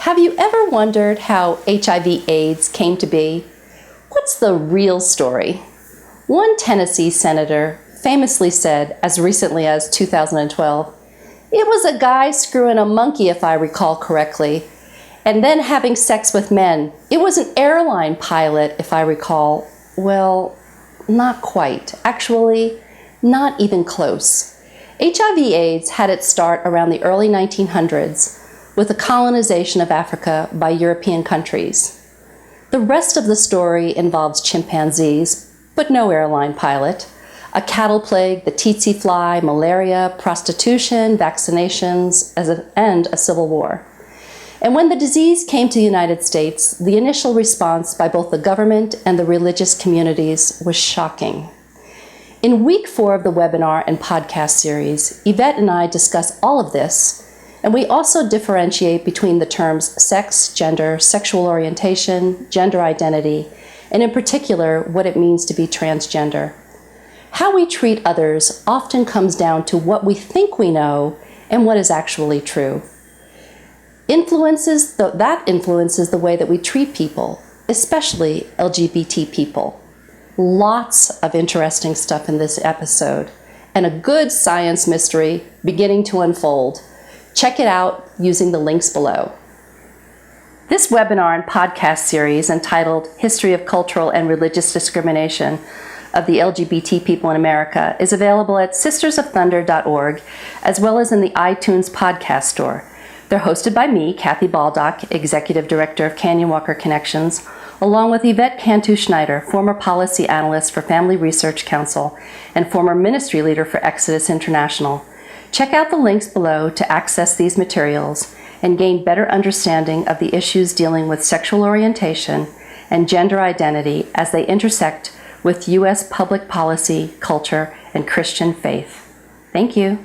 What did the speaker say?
Have you ever wondered how HIV/AIDS came to be? What's the real story? One Tennessee senator famously said, as recently as 2012, "It was a guy screwing a monkey, if I recall correctly, and then having sex with men. It was an airline pilot, if I recall." Well, not quite. Actually, not even close. HIV/AIDS had its start around the early 1900s with the colonization of Africa by European countries. The rest of the story involves chimpanzees, but no airline pilot, a cattle plague, the tsetse fly, malaria, prostitution, vaccinations, and a civil war. And when the disease came to the United States, the initial response by both the government and the religious communities was shocking. In week 4 of the webinar and podcast series, Yvette and I discuss all of this, and we also differentiate between the terms sex, gender, sexual orientation, gender identity, and in particular, what it means to be transgender. How we treat others often comes down to what we think we know and what is actually true. That influences the way that we treat people, especially LGBT people. Lots of interesting stuff in this episode, and a good science mystery beginning to unfold. Check it out using the links below. This webinar and podcast series, entitled History of Cultural and Religious Discrimination of the LGBT People in America, is available at sistersofthunder.org, as well as in the iTunes podcast store. They're hosted by me, Kathy Baldock, Executive Director of Canyonwalker Connections, along with Yvette Cantu Schneider, former policy analyst for Family Research Council and former ministry leader for Exodus International. Check out the links below to access these materials and gain better understanding of the issues dealing with sexual orientation and gender identity as they intersect with U.S. public policy, culture, and Christian faith. Thank you.